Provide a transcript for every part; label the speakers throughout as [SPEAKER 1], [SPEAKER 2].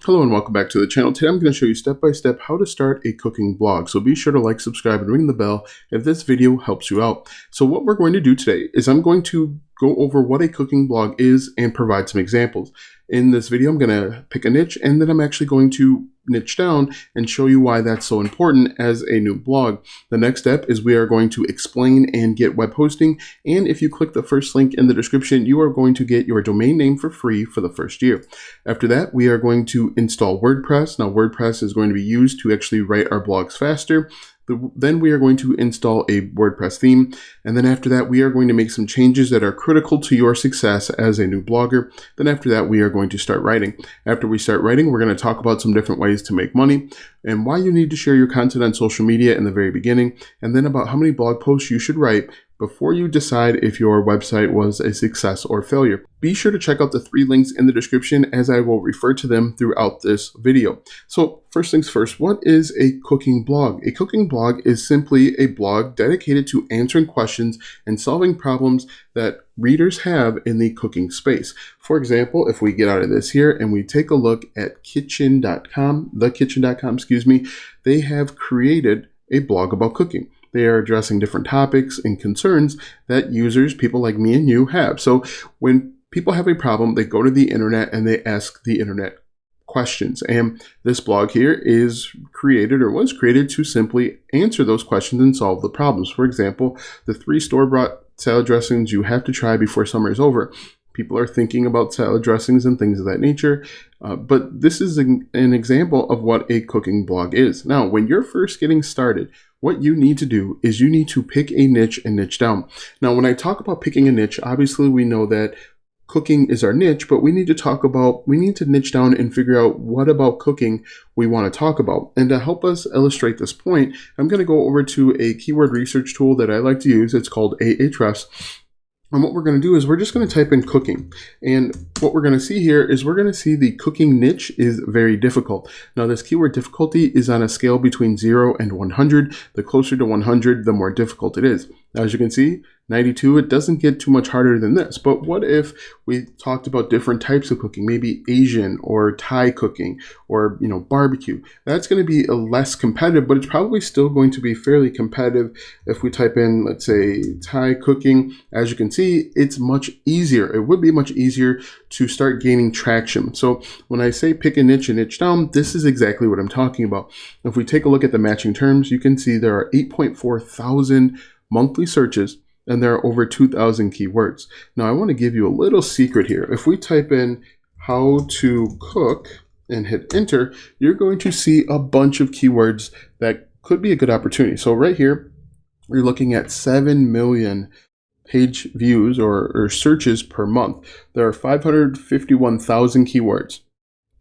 [SPEAKER 1] Hello and welcome back to the channel. Today I'm going to show you step by step how to start a cooking blog. So be sure to like, subscribe, and ring the bell if this video helps you out. So what we're going to do today is I'm going to go over what a cooking blog is and provide some examples. In this video, I'm going to pick a niche and then I'm actually going to niche down and show you why that's so important as a new blog. The next step is we are going to explain and get web hosting. And if you click the first link in the description, you are going to get your domain name for free for the first year. After that, we are going to install WordPress. Now, WordPress is going to be used to actually write our blogs faster. Then we are going to install a WordPress theme. And then after that, we are going to make some changes that are critical to your success as a new blogger. Then after that, we are going to start writing. After we start writing, we're going to talk about some different ways to make money and why you need to share your content on social media in the very beginning. And then about how many blog posts you should write before you decide if your website was a success or failure. Be sure to check out the 3 links in the description as I will refer to them throughout this video. So first things first, what is a cooking blog? A cooking blog is simply a blog dedicated to answering questions and solving problems that readers have in the cooking space. For example, if we get out of this here and we take a look at kitchen.com, they have created a blog about cooking. They are addressing different topics and concerns that users, people like me and you, have. So when people have a problem, they go to the internet and they ask the internet questions. And this blog here is created or was created to simply answer those questions and solve the problems. For example, the 3 store-bought salad dressings you have to try before summer is over. People are thinking about salad dressings and things of that nature. But this is an example of what a cooking blog is. Now, when you're first getting started, what you need to do is you need to pick a niche and niche down. Now, when I talk about picking a niche, obviously we know that cooking is our niche, but we need to niche down and figure out what about cooking we want to talk about. And to help us illustrate this point, I'm going to go over to a keyword research tool that I like to use. It's called Ahrefs. And what we're going to do is we're just going to type in cooking. And what we're going to see here is we're going to see the cooking niche is very difficult. Now, this keyword difficulty is on a scale between 0 and 100. The closer to 100, the more difficult it is. Now, as you can see, 92, it doesn't get too much harder than this. But what if we talked about different types of cooking, maybe Asian or Thai cooking or, barbecue? That's going to be less competitive, but it's probably still going to be fairly competitive. If we type in, let's say, Thai cooking, as you can see, it's much easier. It would be much easier to start gaining traction. So when I say pick a niche and niche down, this is exactly what I'm talking about. If we take a look at the matching terms, you can see there are 8.4 thousand monthly searches, and there are over 2,000 keywords. Now, I want to give you a little secret here. If we type in how to cook and hit enter, you're going to see a bunch of keywords that could be a good opportunity. So right here, we're looking at 7 million page views or searches per month. There are 551,000 keywords.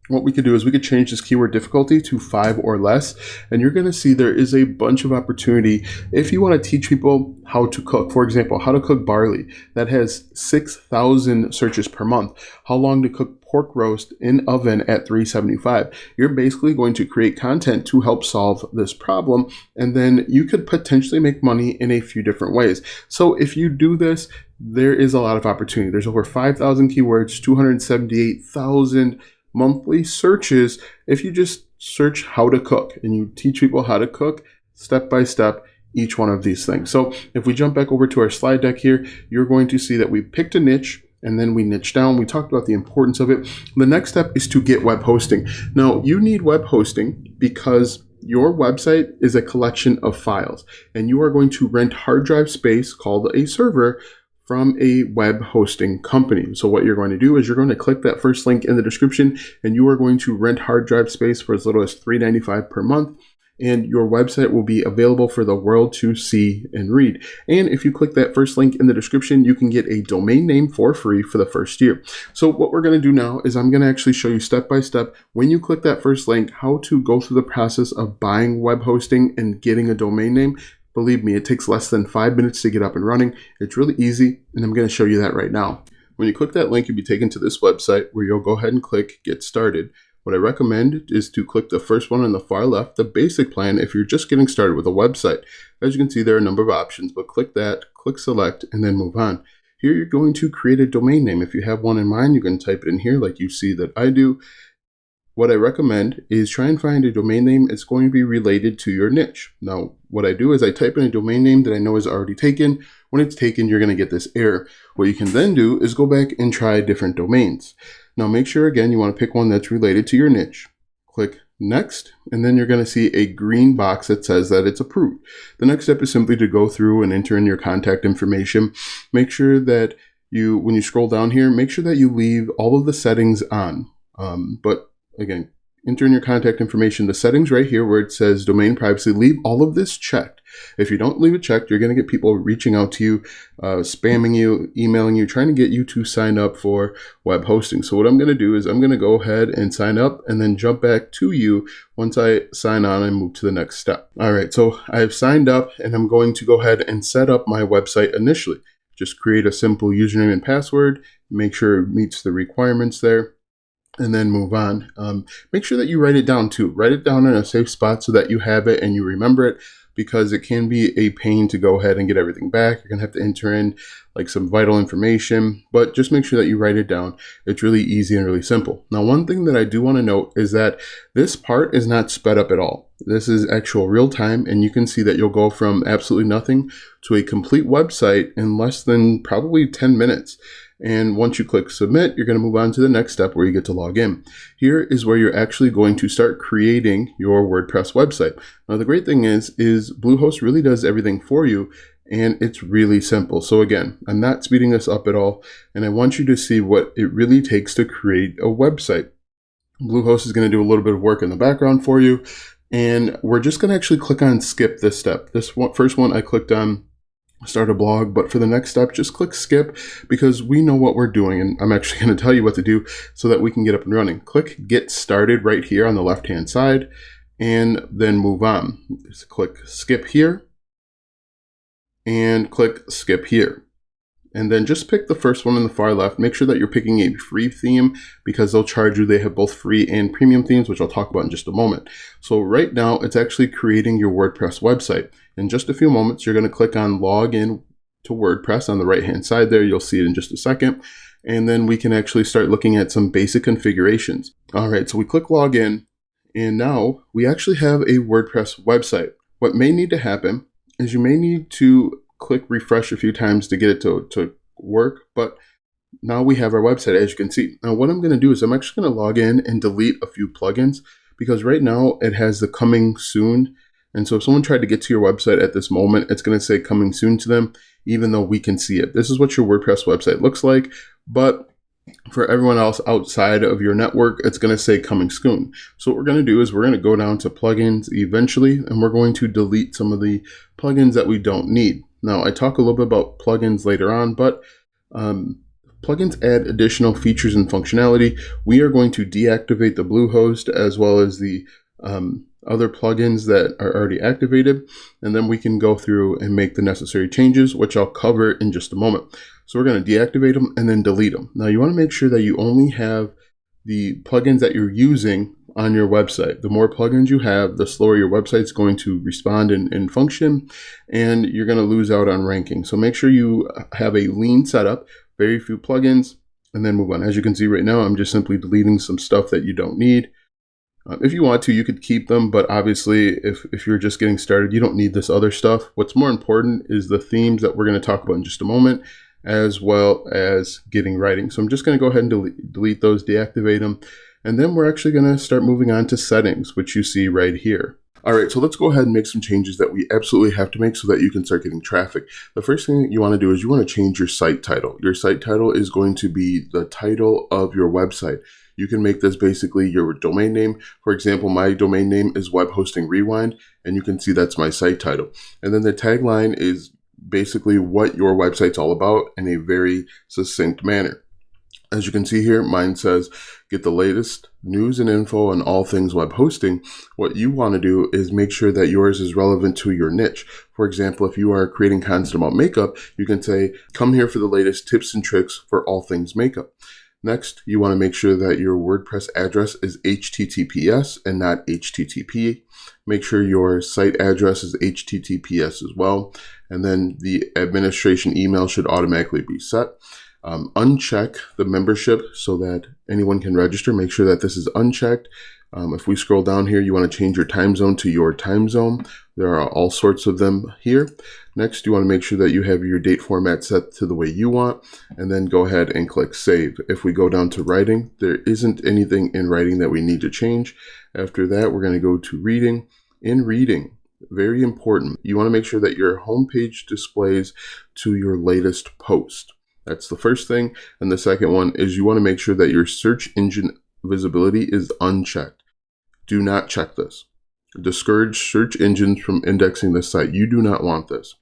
[SPEAKER 1] What we could do is we could change this keyword difficulty to 5 or less, and you're going to see there is a bunch of opportunity if you want to teach people how to cook. For example, how to cook barley. That has 6,000 searches per month. How long to cook pork roast in oven at 375. You're basically going to create content to help solve this problem, and then you could potentially make money in a few different ways. So if you do this, there is a lot of opportunity. There's over 5,000 keywords, 278,000 monthly searches. If you just search how to cook and you teach people how to cook step by step each one of these things. So if we jump back over to our slide deck here, you're going to see that we picked a niche and then we niche down. We talked about the importance of it. The next step is to get web hosting. Now, you need web hosting because your website is a collection of files and you are going to rent hard drive space called a server from a web hosting company. So what you're going to do is you're going to click that first link in the description and you are going to rent hard drive space for as little as $3.95 per month. And your website will be available for the world to see and read. And if you click that first link in the description, you can get a domain name for free for the first year. So what we're going to do now is I'm going to actually show you step by step when you click that first link, how to go through the process of buying web hosting and getting a domain name. Believe me, it takes less than 5 minutes to get up and running. It's really easy, and I'm going to show you that right now. When you click that link, you'll be taken to this website where you'll go ahead and click Get Started. What I recommend is to click the first one on the far left, the basic plan, if you're just getting started with a website. As you can see, there are a number of options, but click that, click Select, and then move on. Here you're going to create a domain name. If you have one in mind, you can type it in here like you see that I do. what I recommend is try and find a domain name that's going to be related to your niche. Now, what I do is I type in a domain name that I know is already taken. When it's taken, you're going to get this error. What you can then do is go back and try different domains. Now, make sure, again, you want to pick one that's related to your niche. Click Next, and then you're going to see a green box that says that it's approved. The next step is simply to go through and enter in your contact information. Make sure that when you scroll down here, make sure that you leave all of the settings on. But again, enter in your contact information, the settings right here where it says domain privacy, leave all of this checked. If you don't leave it checked, you're going to get people reaching out to you, spamming you, emailing you, trying to get you to sign up for web hosting. So what I'm going to do is I'm going to go ahead and sign up and then jump back to you once I sign on and move to the next step. All right, so I've signed up and I'm going to go ahead and set up my website initially. Just create a simple username and password, make sure it meets the requirements there, and then move on. Make sure that you write it down too. Write it down in a safe spot so that you have it and you remember it, because it can be a pain to go ahead and get everything back. You're going to have to enter in like some vital information, but just make sure that you write it down. It's really easy and really simple. Now, one thing that I do want to note is that this part is not sped up at all. This is actual real time, and you can see that you'll go from absolutely nothing to a complete website in less than probably 10 minutes. And once you click submit, you're going to move on to the next step where you get to log in. Here is where you're actually going to start creating your WordPress website. Now, the great thing is Bluehost really does everything for you, and it's really simple. So again, I'm not speeding this up at all, and I want you to see what it really takes to create a website. Bluehost is going to do a little bit of work in the background for you, and we're just going to actually click on skip this step. This one, first one I clicked on start a blog, but for the next step, just click skip, because we know what we're doing, and I'm actually going to tell you what to do so that we can get up and running. Click get started right here on the left hand side, and then move on. Just click skip here and click skip here. And then just pick the first one on the far left. Make sure that you're picking a free theme, because they'll charge you. They have both free and premium themes, which I'll talk about in just a moment. So right now, it's actually creating your WordPress website. In just a few moments, you're going to click on log in to WordPress on the right-hand side there. You'll see it in just a second. And then we can actually start looking at some basic configurations. All right, so we click log in, and now we actually have a WordPress website. What may need to happen is you may need to click refresh a few times to get it to work, but now we have our website, as you can see. Now what I'm going to do is I'm actually going to log in and delete a few plugins, because right now it has the coming soon. And so if someone tried to get to your website at this moment, it's going to say coming soon to them, even though we can see it. This is what your WordPress website looks like, but for everyone else outside of your network, it's going to say coming soon. So what we're going to do is we're going to go down to plugins eventually, and we're going to delete some of the plugins that we don't need. Now, I talk a little bit about plugins later on, but plugins add additional features and functionality. We are going to deactivate the Bluehost as well as the other plugins that are already activated, and then we can go through and make the necessary changes, which I'll cover in just a moment. So we're going to deactivate them and then delete them. Now, you want to make sure that you only have the plugins that you're using on your website. The more plugins you have, the slower your website's going to respond and function, and you're going to lose out on ranking. So make sure you have a lean setup, very few plugins, and then move on. As you can see right now, I'm just simply deleting some stuff that you don't need. If you want to, you could keep them, but obviously if you're just getting started, you don't need this other stuff. What's more important is the themes that we're going to talk about in just a moment, as well as getting writing. So I'm just going to go ahead and delete those, deactivate them. And then we're actually going to start moving on to settings, which you see right here. All right, so let's go ahead and make some changes that we absolutely have to make so that you can start getting traffic. The first thing that you want to do is you want to change your site title. Your site title is going to be the title of your website. You can make this basically your domain name. For example, my domain name is Web Hosting Rewind, and you can see that's my site title. And then the tagline is basically what your website's all about in a very succinct manner. As you can see here, mine says, get the latest news and info on all things web hosting. What you want to do is make sure that yours is relevant to your niche. For example, if you are creating content about makeup, you can say, come here for the latest tips and tricks for all things makeup. Next, you want to make sure that your WordPress address is HTTPS and not HTTP. Make sure your site address is HTTPS as well. And then the administration email should automatically be set. Uncheck the membership so that anyone can register. Make sure that this is unchecked. If we scroll down here, you want to change your time zone to your time zone. There are all sorts of them here. Next, you want to make sure that you have your date format set to the way you want, and then go ahead and click save. If we go down to writing, there isn't anything in writing that we need to change. After that, we're going to go to reading. In reading, very important, you want to make sure that your homepage displays to your latest post. That's the first thing. And the second one is you want to make sure that your search engine visibility is unchecked. Do not check this. Discourage search engines from indexing this site. You do not want this,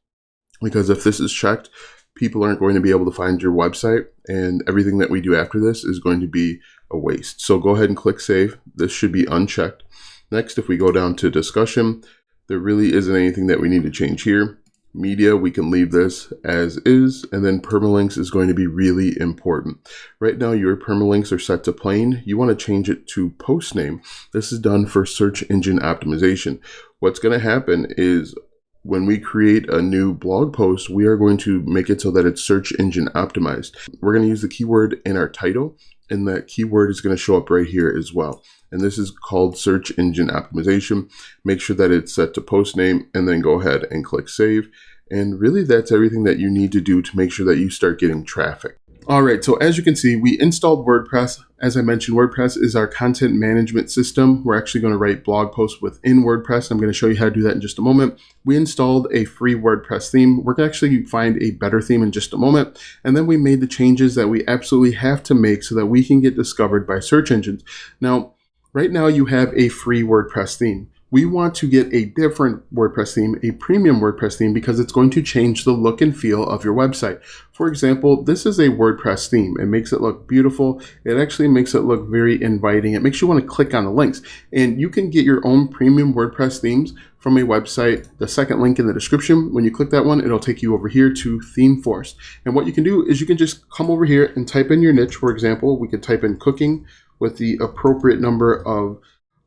[SPEAKER 1] because if this is checked, people aren't going to be able to find your website, and everything that we do after this is going to be a waste. So go ahead and click save. This should be unchecked. Next, if we go down to discussion, there really isn't anything that we need to change here. Media, we can leave this as is, and then permalinks is going to be really important. Right now, your permalinks are set to plain. You want to change it to post name. This is done for search engine optimization. What's going to happen is when we create a new blog post, we are going to make it so that it's search engine optimized. We're going to use the keyword in our title, and that keyword is going to show up right here as well. And this is called search engine optimization. Make sure that it's set to post name, and then go ahead and click save. And really, that's everything that you need to do to make sure that you start getting traffic. All right, so as you can see, we installed WordPress. As I mentioned, WordPress is our content management system. We're actually going to write blog posts within WordPress. I'm going to show you how to do that in just a moment. We installed a free WordPress theme. We're going to actually find a better theme in just a moment. And then we made the changes that we absolutely have to make so that we can get discovered by search engines. Now, right now you have a free WordPress theme. We want to get a different WordPress theme, a premium WordPress theme, because it's going to change the look and feel of your website. For example, this is a WordPress theme. It makes it look beautiful. It actually makes it look very inviting. It makes you want to click on the links. And you can get your own premium WordPress themes from a website. The second link in the description, when you click that one, it'll take you over here to ThemeForest. And what you can do is you can just come over here and type in your niche. For example, we could type in cooking with the appropriate number of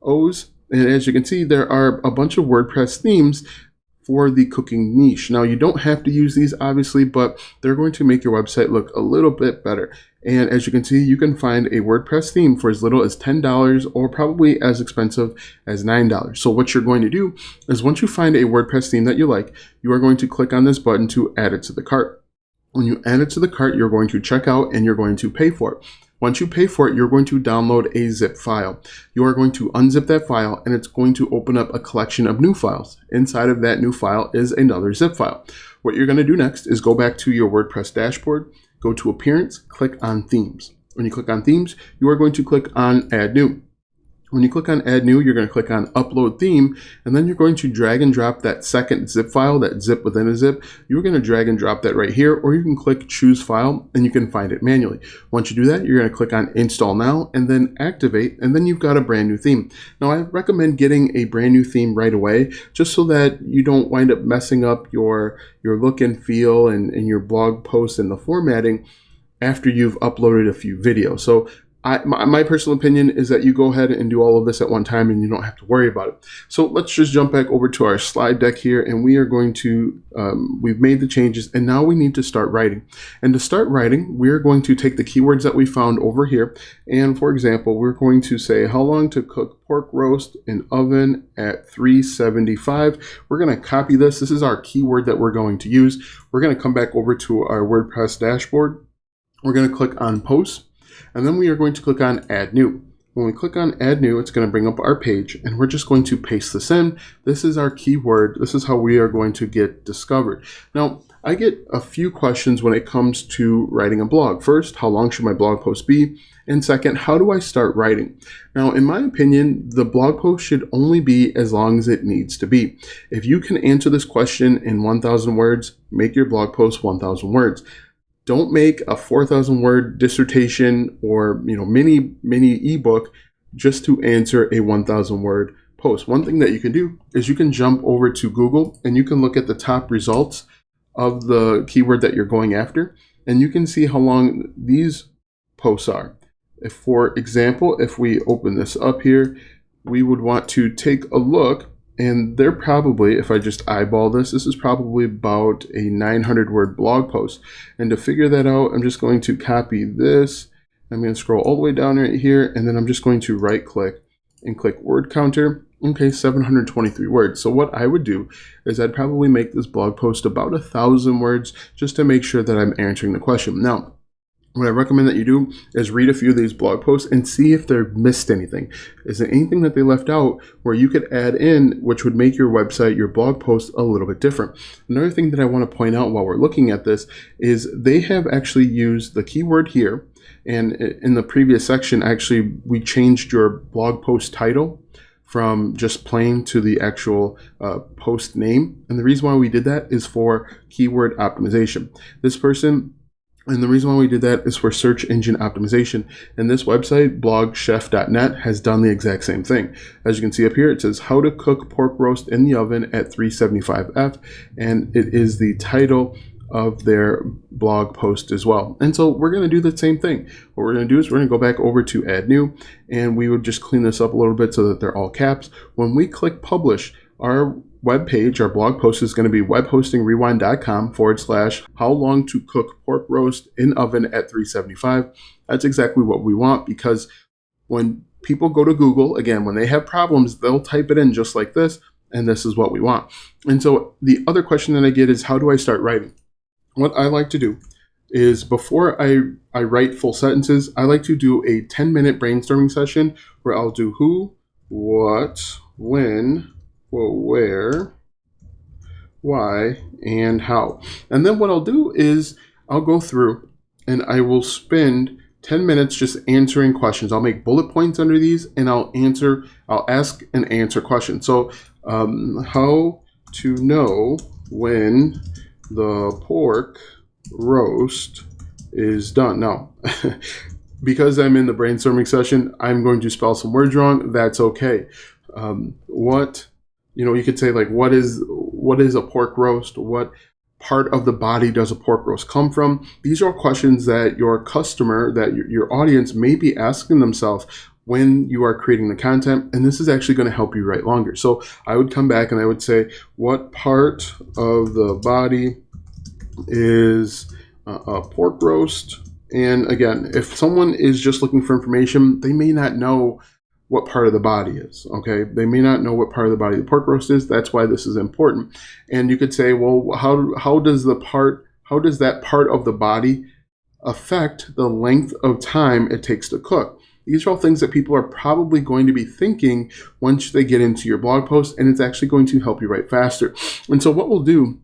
[SPEAKER 1] O's. And as you can see, there are a bunch of WordPress themes for the cooking niche. Now, you don't have to use these, obviously, but they're going to make your website look a little bit better. And as you can see, you can find a WordPress theme for as little as $10 or probably as expensive as $9. So what you're going to do is once you find a WordPress theme that you like, you are going to click on this button to add it to the cart. When you add it to the cart, you're going to check out and you're going to pay for it. Once you pay for it, you're going to download a zip file. You are going to unzip that file, and it's going to open up a collection of new files. Inside of that new file is another zip file. What you're going to do next is go back to your WordPress dashboard, go to Appearance, click on Themes. When you click on Themes, you are going to click on Add New. When you click on Add New, you're going to click on Upload Theme, and then you're going to drag and drop that second zip file, that zip within a zip. You're going to drag and drop that right here, or you can click Choose File, and you can find it manually. Once you do that, you're going to click on Install Now, and then Activate, and then you've got a brand new theme. Now, I recommend getting a brand new theme right away, just so that you don't wind up messing up your look and feel and your blog posts and the formatting after you've uploaded a few videos. So my personal opinion is that you go ahead and do all of this at one time and you don't have to worry about it. So let's just jump back over to our slide deck here, and we are going to, we've made the changes, and now we need to start writing. And to start writing, we're going to take the keywords that we found over here, and for example, we're going to say how long to cook pork roast in oven at 375. We're going to copy this. This is our keyword that we're going to use. We're going to come back over to our WordPress dashboard. We're going to click on Post. And then we are going to click on Add New. When we click on Add New, it's going to bring up our page, and we're just going to paste this in. This is our keyword. This is how we are going to get discovered. Now, I get a few questions when it comes to writing a blog. First, how long should my blog post be? And second, how do I start writing? Now, in my opinion, the blog post should only be as long as it needs to be. If you can answer this question in 1,000 words, make your blog post 1,000 words. Don't make a 4,000 word dissertation or mini ebook just to answer a 1,000 word post. One thing that you can do is you can jump over to Google and you can look at the top results of the keyword that you're going after, and you can see how long these posts are. If, for example, if we open this up here, we would want to take a look And they're probably, if I just eyeball this, this is probably about a 900 word blog post. And to figure that out, I'm just going to copy this. I'm going to scroll all the way down right here, and then I'm just going to right click and click word counter. Okay, 723 words. So what I would do is I'd probably make this blog post about 1,000 words just to make sure that I'm answering the question. Now, what I recommend that you do is read a few of these blog posts and see if they've missed anything. Is there anything that they left out where you could add in, which would make your website, your blog post a little bit different? Another thing that I want to point out while we're looking at this is they have actually used the keyword here. And in the previous section, actually, we changed your blog post title from just plain to the actual post name. And the reason why we did that is for keyword optimization. And the reason why we did that is for search engine optimization. And this website, blogchef.net, has done the exact same thing. As you can see up here, it says how to cook pork roast in the oven at 375F. And it is the title of their blog post as well. And so we're going to do the same thing. What we're going to do is we're going to go back over to add new, and we would just clean this up a little bit so that they're all caps. When we click publish, our web page, our blog post is going to be webhostingrewind.com/how long to cook pork roast in oven at 375. That's exactly what we want, because when people go to Google, again, when they have problems, they'll type it in just like this, and this is what we want. And so the other question that I get is, how do I start writing? What I like to do is, before I write full sentences, I like to do a 10-minute brainstorming session where I'll do who, what, when, where, why, and how. And then what I'll do is I'll go through and I will spend 10 minutes just answering questions. I'll make bullet points under these, and I'll ask and answer questions. So how to know when the pork roast is done. Now, because I'm in the brainstorming session, I'm going to spell some words wrong. That's okay. You could say, like, what is a pork roast? What part of the body does a pork roast come from? These are questions that your customer, that your audience may be asking themselves when you are creating the content, and this is actually going to help you write longer. So I would come back and I would say, what part of the body is a pork roast? And again, if someone is just looking for information, they may not know what part of the body is, okay? They may not know what part of the body the pork roast is. That's why this is important. And you could say, well, how does that part of the body affect the length of time it takes to cook? These are all things that people are probably going to be thinking once they get into your blog post, and it's actually going to help you write faster. And so what we'll do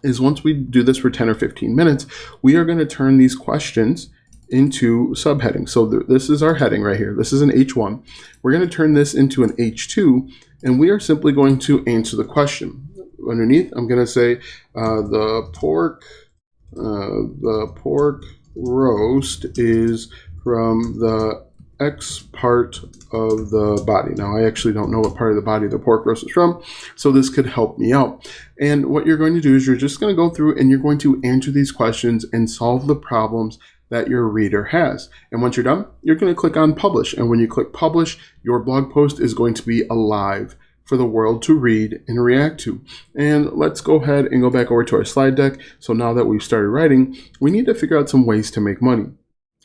[SPEAKER 1] is, once we do this for 10 or 15 minutes, we are going to turn these questions into subheadings. So this is our heading right here. This is an H1. We're going to turn this into an H2, and we are simply going to answer the question. Underneath, I'm going to say the pork roast is from the X part of the body. Now, I actually don't know what part of the body the pork roast is from, so this could help me out. And what you're going to do is you're just going to go through and you're going to answer these questions and solve the problems that your reader has. And once you're done, you're going to click on publish. And when you click publish, your blog post is going to be alive for the world to read and react to. And let's go ahead and go back over to our slide deck. So now that we've started writing, we need to figure out some ways to make money.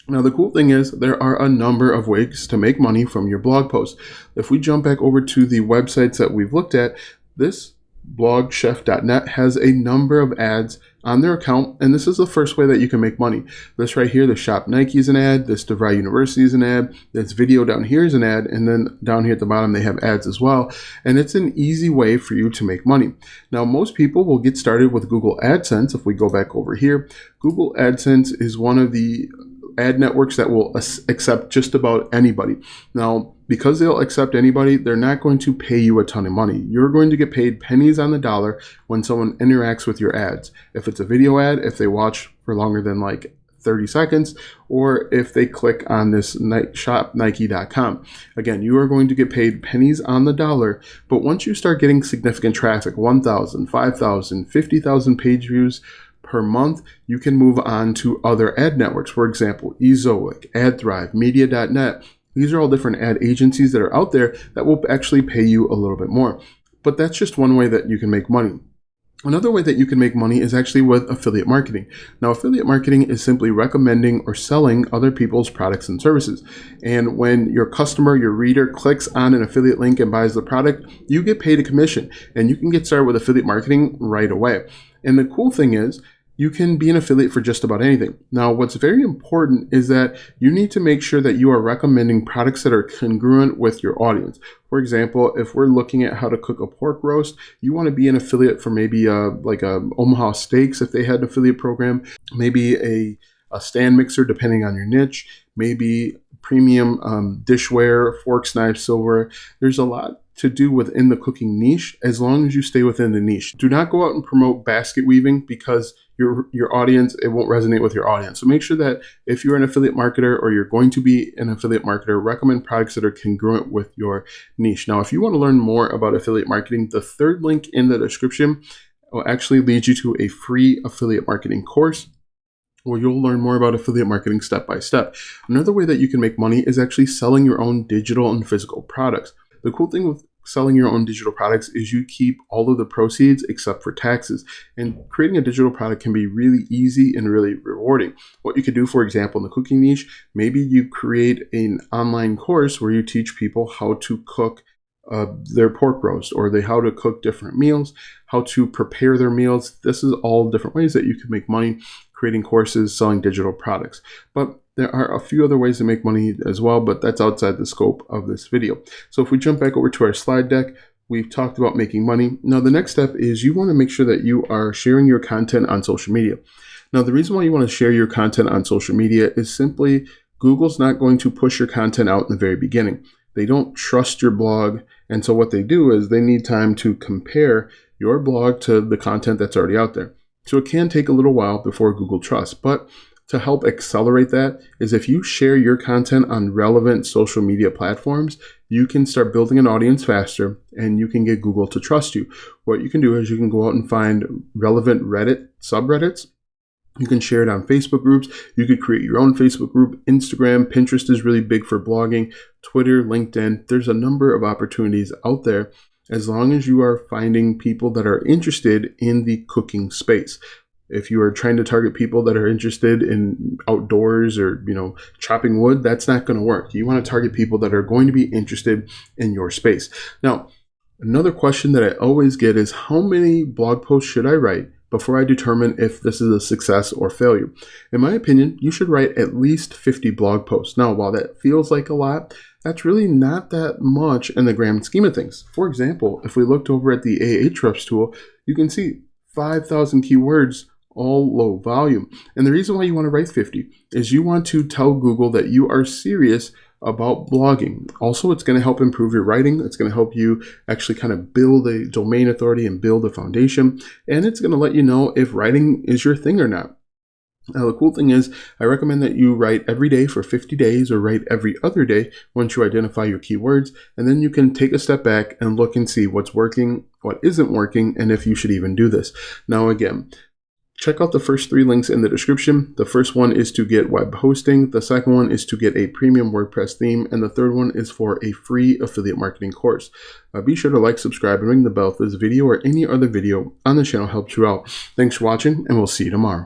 [SPEAKER 1] Now, the cool thing is there are a number of ways to make money from your blog post. If we jump back over to the websites that we've looked at, this blogchef.net has a number of ads on their account, and this is the first way that you can make money. This right here, the Shop Nike is an ad, this DeVry University is an ad, this video down here is an ad, and then down here at the bottom they have ads as well. And it's an easy way for you to make money. Now, most people will get started with Google AdSense. If we go back over here, Google AdSense is one of the ad networks that will accept just about anybody. Now, because they'll accept anybody, they're not going to pay you a ton of money. You're going to get paid pennies on the dollar when someone interacts with your ads. If it's a video ad, if they watch for longer than like 30 seconds, or if they click on this shopnike.com. Again, you are going to get paid pennies on the dollar, but once you start getting significant traffic, 1,000, 5,000, 50,000 page views per month, you can move on to other ad networks. For example, Ezoic, AdThrive, Media.net. These are all different ad agencies that are out there that will actually pay you a little bit more. But that's just one way that you can make money. Another way that you can make money is actually with affiliate marketing. Now, affiliate marketing is simply recommending or selling other people's products and services. And when your customer, your reader, clicks on an affiliate link and buys the product, you get paid a commission. And you can get started with affiliate marketing right away. And the cool thing is, you can be an affiliate for just about anything. Now, what's very important is that you need to make sure that you are recommending products that are congruent with your audience. For example, if we're looking at how to cook a pork roast, you want to be an affiliate for maybe like a Omaha Steaks if they had an affiliate program, maybe a stand mixer depending on your niche, maybe premium dishware, forks, knives, silverware. There's a lot to do within the cooking niche as long as you stay within the niche. Do not go out and promote basket weaving because your audience, it won't resonate with your audience. So make sure that if you're an affiliate marketer or you're going to be an affiliate marketer, recommend products that are congruent with your niche. Now, if you want to learn more about affiliate marketing, the third link in the description will actually lead you to a free affiliate marketing course where you'll learn more about affiliate marketing step by step. Another way that you can make money is actually selling your own digital and physical products. The cool thing with selling your own digital products is you keep all of the proceeds except for taxes. And creating a digital product can be really easy and really rewarding. What you could do, for example, in the cooking niche, maybe you create an online course where you teach people how to cook their pork roast, or how to cook different meals, how to prepare their meals. This is all different ways that you can make money creating courses, selling digital products. But there are a few other ways to make money as well, but that's outside the scope of this video. So if we jump back over to our slide deck, we've talked about making money. Now the next step is you want to make sure that you are sharing your content on social media. Now the reason why you want to share your content on social media is simply Google's not going to push your content out in the very beginning. They don't trust your blog, and so what they do is they need time to compare your blog to the content that's already out there. So it can take a little while before Google trusts, but to help accelerate that is if you share your content on relevant social media platforms, you can start building an audience faster and you can get Google to trust you. What you can do is you can go out and find relevant Reddit subreddits. You can share it on Facebook groups. You could create your own Facebook group. Instagram, Pinterest is really big for blogging. Twitter, LinkedIn. There's a number of opportunities out there as long as you are finding people that are interested in the cooking space. If you are trying to target people that are interested in outdoors or, chopping wood, that's not going to work. You want to target people that are going to be interested in your space. Now, another question that I always get is how many blog posts should I write before I determine if this is a success or failure? In my opinion, you should write at least 50 blog posts. Now, while that feels like a lot, that's really not that much in the grand scheme of things. For example, if we looked over at the Ahrefs tool, you can see 5,000 keywords, all low volume. And the reason why you want to write 50 is you want to tell Google that you are serious about blogging. Also, it's going to help improve your writing. It's going to help you actually kind of build a domain authority and build a foundation. And it's going to let you know if writing is your thing or not. Now, the cool thing is I recommend that you write every day for 50 days or write every other day once you identify your keywords. And then you can take a step back and look and see what's working, what isn't working, and if you should even do this. Now, again, check out the first 3 links in the description. The first one is to get web hosting. The second one is to get a premium WordPress theme. And the third one is for a free affiliate marketing course. Be sure to like, subscribe, and ring the bell if this video or any other video on the channel helps you out. Thanks for watching, and we'll see you tomorrow.